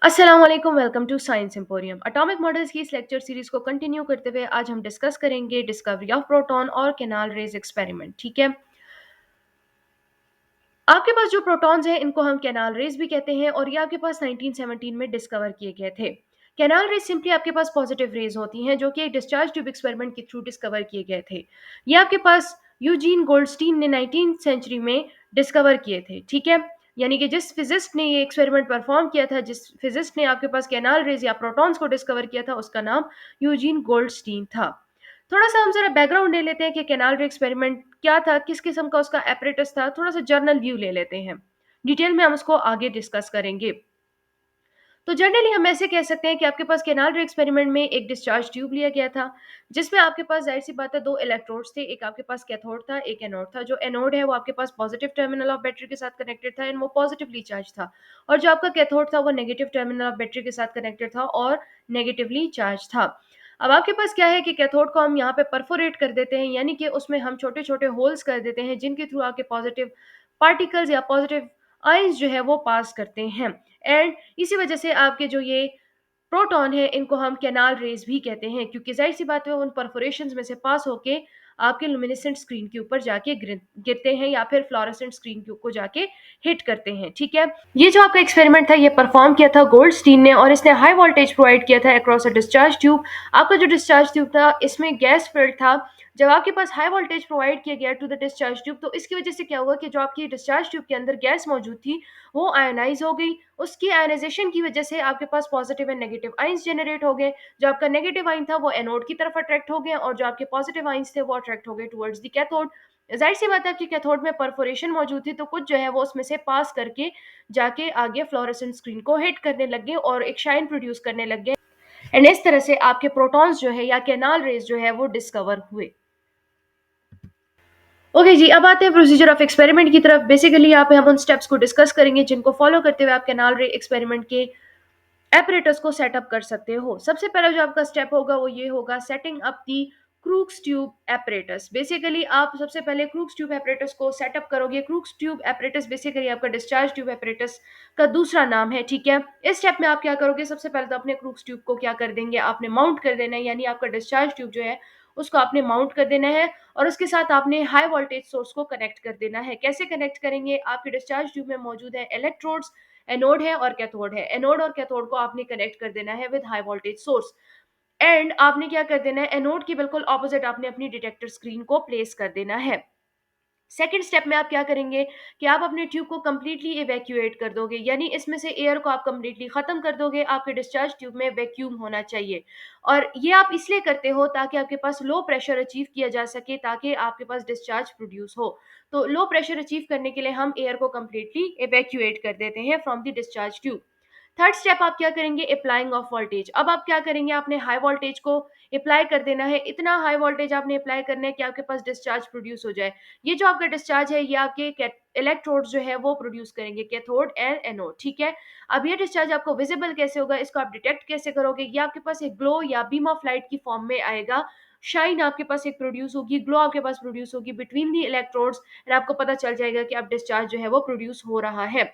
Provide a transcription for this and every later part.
अस्सलाम वालेकुम, welcome to science emporium. Atomic models की इस लेक्चर सीरीज को कंटिन्यू करते हुए आज हम डिस्कस करेंगे डिस्कवरी ऑफ प्रोटॉन और कैनाल रेज एक्सपेरिमेंट। ठीक है, आपके पास जो प्रोटॉन्स हैं इनको हम कैनाल रेज भी कहते हैं और ये आपके पास 1917 में डिस्कवर किए गए थे। कैनाल रेज सिंपली आपके पास पॉजिटिव रेज होती हैं जो कि एक डिस्चार्ज ट्यूब एक्सपेरिमेंट के थ्रू डिस्कवर किए गए थे। ये आपके पास यूजीन गोल्डस्टीन ने 19th सेंचुरी में डिस्कवर किए थे। ठीक है, यानी कि जिस फिजिस्ट ने ये एक्सपेरिमेंट परफॉर्म किया था, जिस फिजिस्ट ने आपके पास कैनाल रेज या प्रोटॉन्स को डिस्कवर किया था, उसका नाम यूजीन गोल्डस्टीन था। थोड़ा सा हम जरा बैकग्राउंड ले लेते हैं कि कैनाल रे एक्सपेरिमेंट क्या था, किस किस्म का उसका एपरेटस था, थोड़ा सा जर्नल व्यू ले लेते हैं। डिटेल में हम उसको आगे डिस्कस करेंगे। तो जनरली हम ऐसे कह सकते हैं कि आपके पास कैनाल रे एक्सपेरिमेंट में एक डिस्चार्ज ट्यूब लिया गया था, जिसमें आपके पास जाहिर सी बात है दो इलेक्ट्रोड्स थे। एक आपके पास कैथोड था, एक एनोड था। जो एनोड है वो आपके पास पॉजिटिव टर्मिनल ऑफ बैटरी के साथ कनेक्टेड था एंड वो पॉजिटिवली चार्ज था, और जो आपका कैथोड था वो नेगेटिव टर्मिनल ऑफ बैटरी के साथ कनेक्टेड था और नेगेटिवली चार्ज था। अब आपके पास क्या है कि कैथोड को हम यहाँ पे परफोरेट कर देते हैं, यानी कि उसमें हम छोटे छोटे होल्स कर देते हैं जिनके थ्रू आपके पॉजिटिव पार्टिकल्स या पॉजिटिव आयंस जो है वो पास करते हैं। एंड इसी वजह से आपके जो ये प्रोटॉन है इनको हम कैनाल रेज भी कहते हैं, क्योंकि जाहिर सी बात है उन परफोरेशंस में से पास होके आपके लुमिनेसेंट स्क्रीन के ऊपर जाके गिरते हैं या फिर फ्लोरेसेंट स्क्रीन के ऊपर जाके हिट करते हैं। ठीक है, ये जो आपका एक्सपेरिमेंट था ये परफॉर्म किया था गोल्डस्टीन ने और इसने हाई वोल्टेज प्रोवाइड किया था अक्रॉस अ डिस्चार्ज ट्यूब। आपका जो डिस्चार्ज ट्यूब था इसमें गैस फिल्ड था। जब आपके पास हाई वोल्टेज प्रोवाइड किया गया टू द डिस्चार्ज ट्यूब, तो इसकी वजह से क्या हुआ कि जो आपकी डिस्चार्ज ट्यूब के अंदर गैस मौजूद थी वो आयनाइज हो गई। उसकी आयनाइजेशन की वजह से आपके पास positive and negative ions generate हो गए। जो आपका नेगेटिव आइन था वो एनोड की तरफ अट्रैक्ट हो गए और जो आपके पॉजिटिव आइंस थे वो अट्रैक्ट हो गए टुवर्ड्स द कैथोड। जाहिर सी बात है आपकी कैथोड में परफोरेशन मौजूद थी, तो कुछ जो है वो उसमें से पास करके जाके आगे फ्लोरेसेंट स्क्रीन को हिट करने लग गए और एक शाइन प्रोड्यूस करने लग गए। एंड इस तरह से आपके प्रोटॉन्स जो है या कैनाल रेज जो है वो डिस्कवर हुए। ओके जी, अब आते हैं प्रोसीजर ऑफ एक्सपेरिमेंट की तरफ। बेसिकली यहाँ पे हम उन स्टेप्स को डिस्कस करेंगे जिनको फॉलो करते हुए आप कैनाल रे एक्सपेरिमेंट के एपरेटस को सेटअप कर सकते हो। सबसे पहला जो आपका स्टेप होगा वो ये होगा setting up the crooks tube apparatus. Basically आप सबसे पहले क्रूक्स ट्यूब एपरेटस को सेटअप करोगे। क्रूक्स ट्यूब एपरेटस बेसिकली आपका डिस्चार्ज ट्यूब एपरेटस का दूसरा नाम है। ठीक है, इस स्टेप में आप क्या करोगे, सबसे पहले तो अपने क्रूक्स ट्यूब को क्या कर देंगे, आपने माउंट कर देना है, यानी आपका डिस्चार्ज ट्यूब जो है उसको आपने माउंट कर देना है और उसके साथ आपने हाई वोल्टेज सोर्स को कनेक्ट कर देना है। कैसे कनेक्ट करेंगे, आपके डिस्चार्ज ट्यूब में मौजूद है इलेक्ट्रोड्स, एनोड है और कैथोड है। एनोड और कैथोड को आपने कनेक्ट कर देना है with high voltage source. And आपने क्या कर देना है, एनोड की बिल्कुल ऑपोजिट आपने अपनी डिटेक्टर स्क्रीन को प्लेस कर देना है। सेकेंड स्टेप में आप क्या करेंगे कि आप अपने ट्यूब को कंप्लीटली इवैक्यूएट कर दोगे, यानी इसमें से एयर को आप कंप्लीटली खत्म कर दोगे। आपके डिस्चार्ज ट्यूब में वैक्यूम होना चाहिए और ये आप इसलिए करते हो ताकि आपके पास लो प्रेशर अचीव किया जा सके, ताकि आपके पास डिस्चार्ज प्रोड्यूस हो। तो लो प्रेशर अचीव करने के लिए हम एयर को कंप्लीटली इवैक्यूएट कर देते हैं from the discharge tube. Third step आप क्या करेंगे, अप्लाइंग ऑफ वोल्टेज। अब आप क्या करेंगे, आपने हाई वोल्टेज को अप्लाई कर देना है। इतना हाई वोल्टेज आपने अप्लाई करना है कि आपके पास डिस्चार्ज प्रोड्यूस हो जाए। ये जो आपका डिस्चार्ज है ये आपके इलेक्ट्रोड्स जो है वो प्रोड्यूस करेंगे, कैथोड एंड एनोड। ठीक है, अब ये डिस्चार्ज आपको विजिबल कैसे होगा, इसको आप डिटेक्ट कैसे करोगे, ये आपके पास एक ग्लो या बीम ऑफ लाइट की फॉर्म में आएगा। शाइन आपके पास एक प्रोड्यूस होगी, ग्लो आपके पास प्रोड्यूस होगी बिटवीन दी इलेक्ट्रोड्स एंड आपको पता चल जाएगा कि अब डिस्चार्ज जो है वो प्रोड्यूस हो रहा है।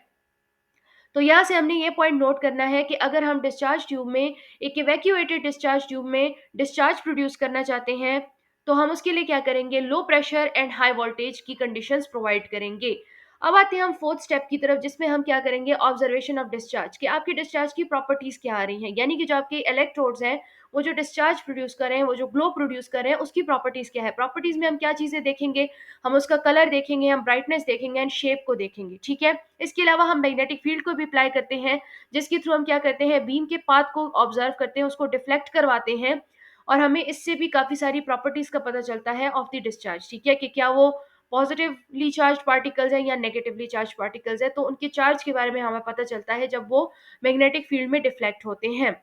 तो यहाँ से हमने ये पॉइंट नोट करना है कि अगर हम डिस्चार्ज ट्यूब में, एक इवैक्यूएटेड डिस्चार्ज ट्यूब में डिस्चार्ज प्रोड्यूस करना चाहते हैं, तो हम उसके लिए क्या करेंगे, low pressure and high voltage की कंडीशंस प्रोवाइड करेंगे। अब आते हैं हम फोर्थ स्टेप की तरफ, जिसमें हम क्या करेंगे, ऑब्जर्वेशन ऑफ डिस्चार्ज, कि आपकी डिस्चार्ज की प्रॉपर्टीज क्या आ रही हैं, यानी कि जो आपके इलेक्ट्रोड्स हैं वो जो डिस्चार्ज प्रोड्यूस कर रहे हैं, वो जो ग्लो प्रोड्यूस कर रहे हैं, उसकी प्रॉपर्टीज क्या है। प्रॉपर्टीज में हम क्या चीजें देखेंगे, हम उसका कलर देखेंगे, हम ब्राइटनेस देखेंगे एंड शेप को देखेंगे। ठीक है, इसके अलावा हम मैग्नेटिक फील्ड को भी अप्लाई करते हैं, जिसके थ्रू हम क्या करते हैं, बीम के पाथ को ऑब्जर्व करते हैं, उसको डिफ्लेक्ट करवाते हैं और हमें इससे भी काफी सारी प्रॉपर्टीज का पता चलता है ऑफ द डिस्चार्ज। ठीक है, कि क्या वो पॉजिटिवली चार्ज पार्टिकल्स है या नेगेटिवली चार्ज पार्टिकल्स है, तो उनके चार्ज के बारे में हमें पता चलता है जब वो मैग्नेटिक फील्ड में डिफ्लेक्ट होते हैं।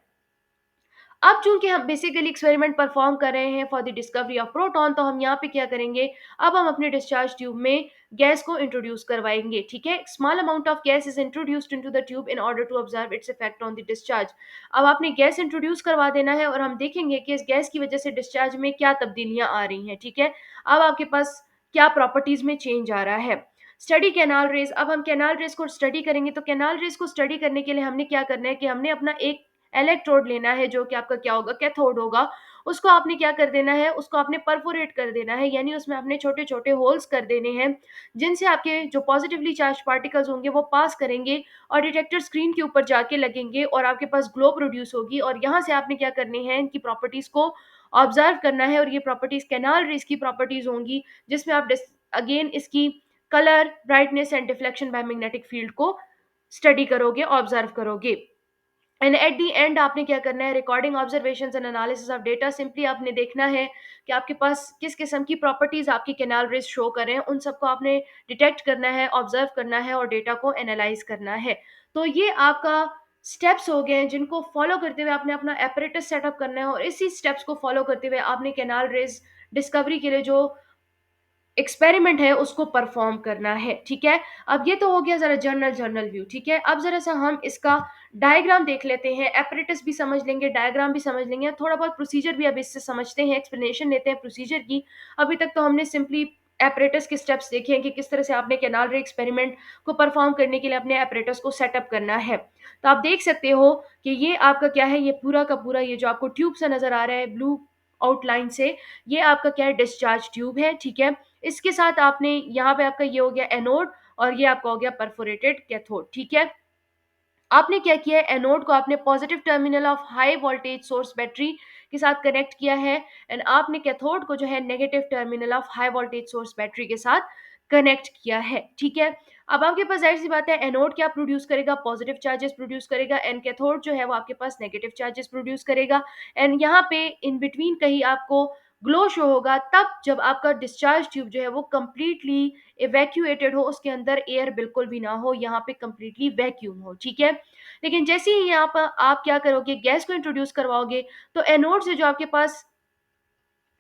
अब चूंकि हम बेसिकली एक्सपेरिमेंट परफॉर्म कर रहे हैं for the discovery of proton, तो हम यहाँ पे क्या करेंगे, अब हम अपने डिस्चार्ज ट्यूब में गैस को इंट्रोड्यूस करवाएंगे। ठीक है, small amount of gas is introduced into the tube in order to observe its effect on the discharge. अब आपने गैस इंट्रोड्यूस करवा देना है और हम देखेंगे कि इस गैस की वजह से डिस्चार्ज में क्या तब्दीलियां आ रही हैं। ठीक है, अब आपके पास क्या प्रॉपर्टीज में चेंज आ रहा है। Study canal rays. अब हम कैनाल रेज को स्टडी करेंगे, तो कैनाल रेज को स्टडी करने के लिए हमने क्या करना है कि हमने अपना एक इलेक्ट्रोड लेना है, जो कि आपका क्या होगा, कैथोड होगा। उसको आपने क्या कर देना है, उसको आपने परफोरेट कर देना है, यानी उसमें आपने छोटे छोटे होल्स कर देने हैं, जिनसे आपके जो पॉजिटिवली चार्ज पार्टिकल्स होंगे वो पास करेंगे और डिटेक्टर स्क्रीन के ऊपर जाके लगेंगे और आपके पास ग्लो प्रोड्यूस होगी। और यहाँ से आपने क्या करने हैं, इनकी प्रॉपर्टीज को ऑब्जर्व करना है, और ये प्रॉपर्टीज कैनाल रेज की प्रॉपर्टीज होंगी, जिसमें आप अगेन इसकी colour, brightness and deflection by magnetic field को स्टडी करोगे, ऑब्जर्व करोगे। एंड एट दी एंड आपने क्या करना है, recording observations and analysis of data. Simply आपने देखना है कि आपके पास किस किस्म की प्रॉपर्टीज आपकी कैनाल रेज शो कर रहे हैं, उन सबको आपने डिटेक्ट करना है, ऑब्जर्व करना है और डेटा को एनालाइज करना है। तो ये आपका स्टेप्स हो गए हैं, जिनको फॉलो करते हुए आपने अपना एपरेटस सेटअप करना है, और इसी स्टेप्स को फॉलो करते हुए आपने कैनाल रेज डिस्कवरी के लिए जो एक्सपेरिमेंट है उसको परफॉर्म करना है। ठीक है, अब ये तो हो गया जरा जर्नल व्यू। ठीक है, अब जरा सा हम इसका डायग्राम देख लेते हैं, एपरेटस भी समझ लेंगे, डायग्राम भी समझ लेंगे, थोड़ा बहुत प्रोसीजर भी अब इससे समझते हैं, एक्सप्लेनेशन लेते हैं प्रोसीजर की। अभी तक तो हमने सिंपली एपरेटस के स्टेप्स देखे हैं कि किस तरह से आपने कैनाल रे एक्सपेरिमेंट को परफॉर्म करने के लिए अपने एपरेटस को सेटअप करना है। तो आप देख सकते हो कि ये आपका क्या है, ये पूरा का पूरा ये जो आपको ट्यूब सा नजर आ रहा है ब्लू आउटलाइन से, ये आपका क्या है, डिस्चार्ज ट्यूब है। ठीक है, इसके साथ आपने यहाँ पे आपका ये हो गया एनोड, और ये आपका हो गया परफोरेटेड कैथोड। ठीक है, आपने क्या किया है, एनोड को आपने positive terminal of high voltage source battery के साथ कनेक्ट किया है, एंड आपने कैथोड को जो है negative terminal of high voltage source battery के साथ कनेक्ट किया है। ठीक है, अब आपके पास जाहिर सी बात है, एनोड क्या प्रोड्यूस करेगा, पॉजिटिव चार्जेस प्रोड्यूस करेगा, एंड कैथोड जो है वो आपके पास नेगेटिव चार्जेस प्रोड्यूस करेगा। एंड यहाँ पे इन बिटवीन कहीं आपको ग्लो शो होगा तब जब आपका डिस्चार्ज ट्यूब जो है वो कंप्लीटली इवैक्यूएटेड हो, उसके अंदर एयर बिल्कुल भी ना हो, यहाँ पे कंप्लीटली वैक्यूम हो। ठीक है, लेकिन जैसे ही यहाँ पर आप क्या करोगे, गैस को इंट्रोड्यूस करवाओगे, तो एनोड से जो आपके पास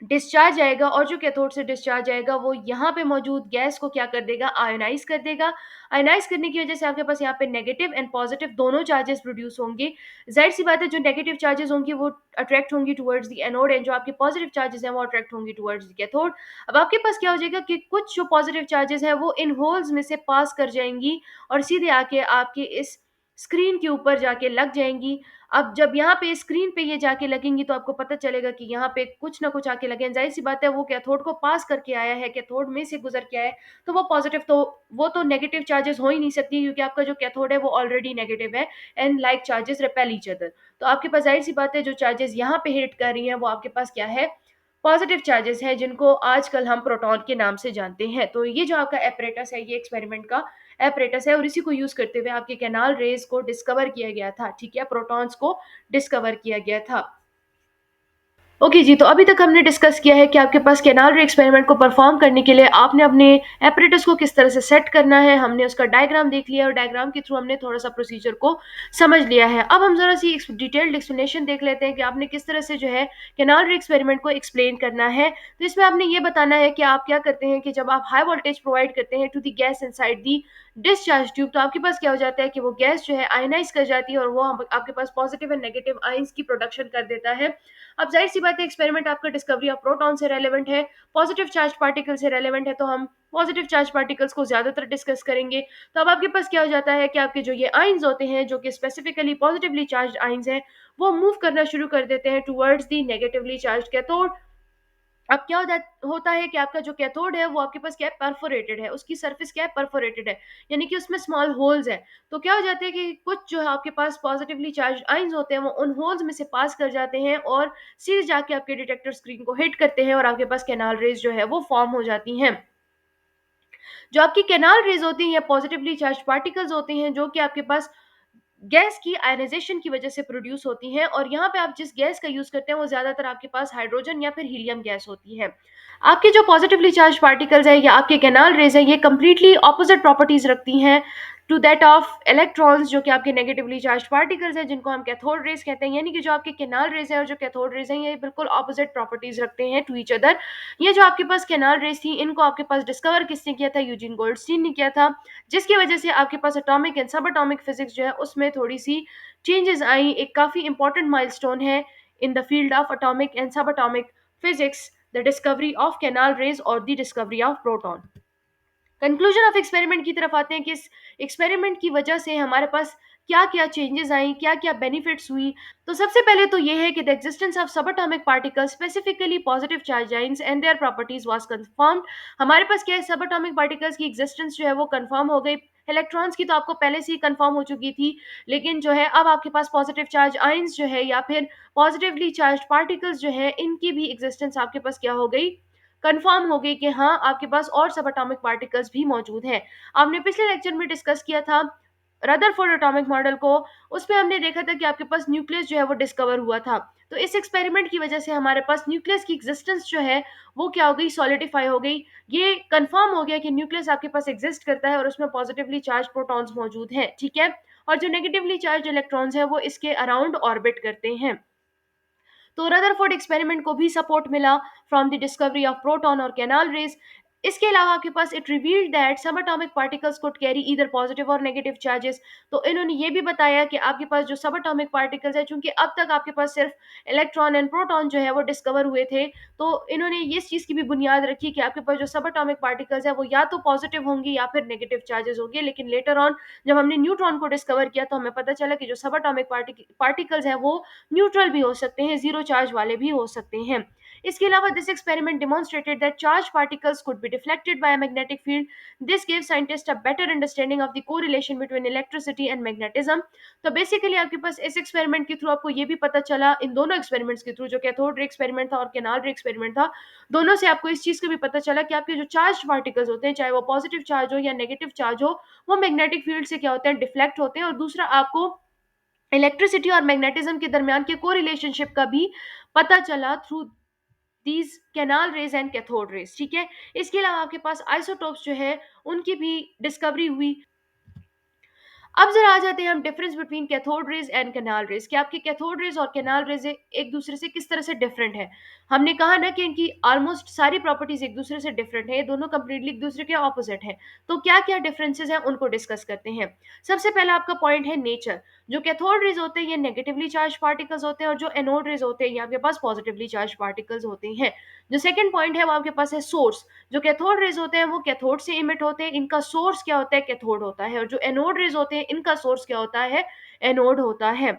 डिस्चार्ज आएगा और जो कैथोड से डिस्चार्ज आएगा वो यहाँ पे मौजूद गैस को क्या कर देगा, आयोनाइज कर देगा। आयोनाइज करने की वजह से आपके पास यहाँ पे नेगेटिव एंड पॉजिटिव दोनों चार्जेस प्रोड्यूस होंगे। जाहिर सी बात है, जो नेगेटिव चार्जेस होंगी वो अट्रैक्ट होंगी टुवर्ड्स द एनोड, एंड जो आपके पॉजिटिव चार्जेस हैं वो अट्रैक्ट होंगी टुवर्ड्स द कैथोड। अब आपके पास क्या हो जाएगा कि कुछ जो पॉजिटिव चार्जेस है वो इन होल्स में से पास कर जाएंगी और सीधे आके आपके इस स्क्रीन के ऊपर जाके लग जाएंगी। अब जब यहाँ पे स्क्रीन पे ये जाके लगेंगी तो आपको पता चलेगा कि यहाँ पे कुछ ना कुछ आके लगे हैं। जाहिर सी बात है, वो कैथोड को पास करके आया है, कैथोड में से गुजर के आया है, तो वो पॉजिटिव, तो वो तो नेगेटिव चार्जेस हो ही नहीं सकती, क्योंकि आपका जो कैथोड है वो ऑलरेडी नेगेटिव है, and like charges repel each other. तो आपके पास जाहिर सी बात है, जो चार्जेस यहाँ पे हिट कर रही हैं वो आपके पास क्या है, पॉजिटिव चार्जेस है, जिनको आजकल हम प्रोटॉन के नाम से जानते हैं। तो ये जो आपका एपरेटस है, ये एक्सपेरिमेंट का एपरेटस है, और इसी को यूज करते हुए आपके कैनाल रेज को डिस्कवर किया गया था। ठीक है, प्रोटॉन्स को डिस्कवर किया गया था। ओके जी, तो अभी तक हमने डिस्कस किया है कि आपके पास कैनाल रे एक्सपेरिमेंट को परफॉर्म करने के लिए आपने अपने एपरेटस को किस तरह से सेट करना है, हमने उसका डायग्राम देख लिया और डायग्राम के थ्रू हमने थोड़ा सा प्रोसीजर को समझ लिया है। अब हम जरा सी डिटेल्ड एक्सप्लेनेशन देख लेते हैं कि आपने किस तरह से जो है कैनाल रे एक्सपेरिमेंट को एक्सप्लेन करना है। तो इसमें आपने ये बताना है कि आप क्या करते हैं कि जब आप हाई वोल्टेज प्रोवाइड करते हैं to the gas inside the discharge tube, तो आपके पास क्या हो जाता है कि वो गैस जो है आयनाइज कर जाती है और वो आपके पास पॉजिटिव एंड नेगेटिव आयंस की प्रोडक्शन कर देता है। अब जाहिर सी बात है, एक्सपेरिमेंट आपका डिस्कवरी ऑफ प्रोटॉन से रेलेवेंट है, पॉजिटिव चार्ज पार्टिकल से रेलेवेंट है, तो हम पॉजिटिव चार्ज पार्टिकल्स को ज्यादातर डिस्कस करेंगे। तो अब आपके पास क्या हो जाता है कि आपके जो ये आइंस होते हैं, जो कि स्पेसिफिकली पॉजिटिवली चार्ज आइंस हैं, वो मूव करना शुरू कर देते हैं towards the negatively charge cathode. अब क्या होता है कि आपका जो कैथोड है वो आपके पास क्या है, परफोरेटेड है, उसकी सरफेस क्या है, परफोरेटेड है, यानी कि उसमें स्मॉल होल्स हैं। तो क्या हो जाता है कि कुछ जो है आपके पास पॉजिटिवली चार्ज आइंस होते हैं वो उन होल्स में से पास कर जाते हैं और सीधे जाके आपके डिटेक्टर स्क्रीन को हिट करते हैं, और आपके पास कैनाल रेज जो है वो फॉर्म हो जाती हैं। जो आपकी कैनाल रेज होती हैं या पॉजिटिवली चार्ज पार्टिकल्स होते हैं, जो कि आपके पास गैस की आयनाइजेशन की वजह से प्रोड्यूस होती हैं, और यहाँ पे आप जिस गैस का यूज करते हैं वो ज्यादातर आपके पास हाइड्रोजन या फिर हीलियम गैस होती है। आपके जो पॉजिटिवली चार्ज पार्टिकल्स है या आपके कैनाल रेज है, ये कंप्लीटली ऑपोजिट प्रॉपर्टीज रखती हैं टू दैट ऑफ इलेक्ट्रॉन्स, जो कि आपके नेगेटिवली चार्ज पार्टिकल्स हैं, जिनको हम कैथोड रेज कहते हैं। यानी कि जो आपके कैनाल रेज है और जो कैथोड रेज है, ये बिल्कुल ऑपोजिट प्रॉपर्टीज रखते हैं टू ईच अदर। ये जो आपके पास कैनाल रेज थी, इनको आपके पास डिस्कवर किसने किया था, यूजीन गोल्डस्टीन ने किया था, जिसकी वजह से आपके पास atomic and subatomic physics जो है उसमें थोड़ी सी चेंजेस आई। एक काफी इंपॉर्टेंट माइलस्टोन है in the field of atomic and subatomic physics, the discovery of canal rays और the discovery of proton. Conclusion of experiment की तरफ आते हैं कि इस एक्सपेरिमेंट की वजह से हमारे पास क्या क्या चेंजेस आई, क्या क्या बेनिफिट्स हुई। तो सबसे पहले तो ये है कि द एग्जिस्टेंस ऑफ सब atomic particles specifically positive charge ions and their properties was confirmed. हमारे पास क्या है, सब एटॉमिक पार्टिकल्स की एग्जिस्टेंस जो है वो कंफर्म हो गई। इलेक्ट्रॉन्स की तो आपको पहले से ही कंफर्म हो चुकी थी, लेकिन जो है अब आपके पास पॉजिटिव चार्ज आइंस जो है या फिर पॉजिटिवली चार्ज पार्टिकल्स जो है इनकी भी एग्जिस्टेंस आपके पास क्या हो गई, कंफर्म हो गई कि हाँ आपके पास और सब एटॉमिक पार्टिकल्स भी मौजूद हैं। आपने पिछले लेक्चर में डिस्कस किया था रदरफोर्ड एटॉमिक मॉडल को, उसमें हमने देखा था कि आपके पास न्यूक्लियस जो है वो डिस्कवर हुआ था। तो इस एक्सपेरिमेंट की वजह से हमारे पास न्यूक्लियस की एग्जिस्टेंस जो है वो क्या हो गई, सॉलिडिफाई हो गई। ये कंफर्म हो गया कि न्यूक्लियस आपके पास एग्जिस्ट करता है और उसमें पॉजिटिवली चार्ज प्रोटॉन्स मौजूद हैं, ठीक है। और जो नेगेटिवली चार्ज इलेक्ट्रॉन्स है वो इसके अराउंड ऑर्बिट करते हैं। तो रदरफोर्ड एक्सपेरिमेंट को भी सपोर्ट मिला from the discovery of proton और कैनाल रेज। इसके अलावा आपके पास इट रिवील्ड दैट सब atomic particles could carry either positive और नेगेटिव चार्जेस। तो इन्होंने ये भी बताया कि आपके पास जो सब एटॉमिक पार्टिकल्स है, चूंकि अब तक आपके पास सिर्फ इलेक्ट्रॉन एंड प्रोटॉन जो है वो डिस्कवर हुए थे, तो इन्होंने इस चीज की भी बुनियाद रखी कि आपके पास जो सब एटॉमिक पार्टिकल्स है वो या तो पॉजिटिव होंगे या फिर नेगेटिव चार्जेस होंगे। लेकिन लेटर ऑन जब हमने न्यूट्रॉन को डिस्कवर किया तो हमें पता चला कि जो सब एटॉमिक पार्टिकल्स है वो न्यूट्रल भी हो सकते हैं, जीरो चार्ज वाले भी हो सकते हैं। इसके अलावा this experiment demonstrated that charge particles could be deflected by a magnetic field. This give scientist a better understanding of the correlation between electricity and magnetism. तो बेसिकली आपके पास इस एक्सपेरिमेंट के थ्रू आपको ये भी पता चला, इन दोनों एक्सपेरिमेंट्स के थ्रू, जो कैथोड रे एक्सपेरिमेंट था और केनाल रे एक्सपेरिमेंट था, दोनों से आपको इस चीज का भी पता चला कि आपके जो चार्ज पार्टिकल्स होते हैं, चाहे वो पॉजिटिव चार्ज हो या नेगेटिव चार्ज हो, वो मैग्नेटिक फील्ड से क्या होते हैं, डिफ्लेक्ट होते हैं। और दूसरा, आपको इलेक्ट्रिसिटी और मैग्नेटिज्म के दरमियान के को रिलेशनशिप का भी पता चला through these canal raise and cathode rays, ठीक है। इसके अलावा आपके पास आइसोटोप्स जो है उनकी भी डिस्कवरी हुई। अब जरा आ जाते हैं हम difference between cathode rays and canal raise, कि आपके कैथोड रेज और कैनाल रेज एक दूसरे से किस तरह से डिफरेंट है। हमने कहा ना कि इनकी ऑलमोस्ट सारी प्रॉपर्टीज एक दूसरे से डिफरेंट है, ये दोनों कंप्लीटली एक दूसरे के ऑपोजिट है। तो क्या क्या डिफरेंसेस हैं उनको डिस्कस करते हैं। सबसे पहला आपका पॉइंट है नेचर। जो कैथोड रेज होते हैं ये नेगेटिवली चार्ज पार्टिकल्स होते हैं, और जो एनोड रेज होते हैं ये आपके पास पॉजिटिवली चार्ज पार्टिकल्स होते हैं। जो सेकंड पॉइंट है वो आपके पास है सोर्स। जो कैथोड रेज होते हैं वो कैथोड से इमिट होते हैं, इनका सोर्स क्या होता है, कैथोड होता है। और जो एनोड रेज होते हैं इनका सोर्स क्या होता है, एनोड होता है।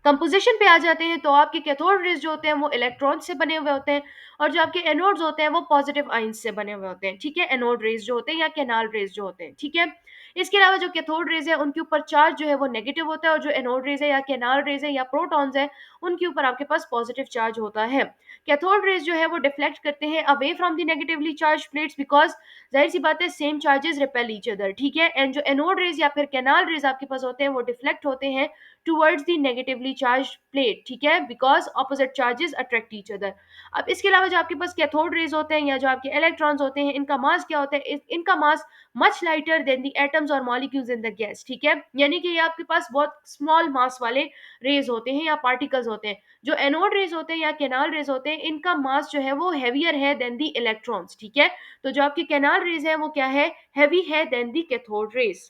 कंपोजिशन पे आ जाते हैं तो आपके कैथोड रेज जो होते हैं वो इलेक्ट्रॉन से बने हुए होते हैं, और जो आपके एनोड्स होते हैं वो पॉजिटिव आइंस से बने हुए होते हैं, ठीक है, एनोड रेज जो होते हैं या कैनाल रेज जो होते हैं, ठीक है। इसके अलावा जो कैथोड रेज है उनके ऊपर चार्ज जो है वो नेगेटिव होता है, और जो एनोड रेज है या कैनाल रेज है या प्रोटॉन्स है उनके ऊपर आपके पास पॉजिटिव चार्ज होता है। कैथोड रेज जो है वो डिफ्लेक्ट करते हैं away from the negatively charge plates, because जाहिर सी बात है same charges repel each other, ठीक है। एंड जो एनोड रेज या फिर कैनाल रेज आपके पास होते हैं वो डिफ्लेक्ट होते हैं towards the negatively charged plate, ठीक है, because opposite charges attract each other। अब इसके अलावा जो आपके पास कैथोड रेज होते हैं या जो आपके इलेक्ट्रॉन्स होते हैं इनका मास क्या होता है, इनका mass much lighter than the atoms और मॉलिक्यूल्स इन द गैस, ठीक है। यानी कि ये आपके पास बहुत स्मॉल मास वाले रेज होते हैं या पार्टिकल्स होते हैं। जो एनोड रेज होते हैं या कैनाल रेज होते हैं इनका मास जो है वो हैवियर है देन द इलेक्ट्रॉन्स, ठीक है। तो जो आपके कैनाल रेज है वो क्या है, हैवी है देन द कैथोड रेज।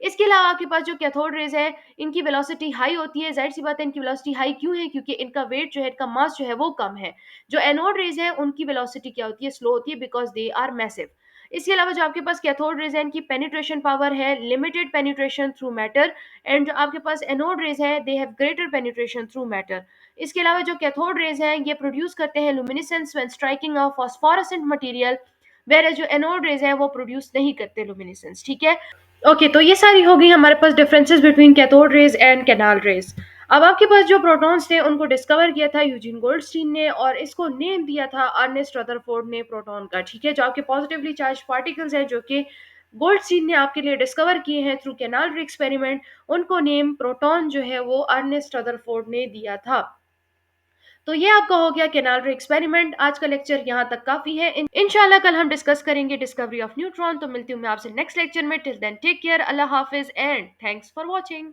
इसके अलावा आपके पास जो कैथोड रेज है इनकी वेलोसिटी हाई होती है। जाहिर सी बात है इनकी वेलोसिटी हाई क्यों है, क्योंकि इनका वेट जो है, इनका मास जो है वो कम है। जो एनोड रेज है उनकी वेलोसिटी क्या होती है, स्लो होती है, बिकॉज दे आर मैसिव। इसके अलावा जो आपके पास कैथोड रेज है इनकी पेनिट्रेशन पावर है limited penetration through matter, and जो आपके पास एनोड रेज है they have greater penetration through matter. इसके अलावा जो कैथोड रेज है ये प्रोड्यूस करते हैं luminescence when striking a phosphorescent material, where जो एनोड रेज है वो प्रोड्यूस नहीं करते लुमिनेसेंस, ठीक है। ओके, तो ये सारी हो गई हमारे पास differences between cathode rays and canal rays. अब आपके पास जो प्रोटॉन्स थे उनको डिस्कवर किया था यूजीन गोल्डस्टीन ने, और इसको नेम दिया था अर्नेस्ट रदरफोर्ड ने प्रोटॉन का, ठीक है। जो आपके पॉजिटिवली चार्ज पार्टिकल्स हैं जो कि गोल्डस्टीन ने आपके लिए डिस्कवर किए हैं थ्रू कैनाल रे एक्सपेरिमेंट, उनको नेम प्रोटॉन जो है वो अर्नेस्ट रदरफोर्ड ने दिया था। तो ये आपका हो गया कैनाल रे एक्सपेरिमेंट। आज का लेक्चर यहाँ तक काफी है। इंशाल्लाह कल हम डिस्कस करेंगे डिस्कवरी ऑफ न्यूट्रॉन। तो मिलती हूँ मैं आपसे नेक्स्ट लेक्चर में। टिल देन टेक केयर, अल्लाह हाफिज एंड थैंक्स फॉर वॉचिंग।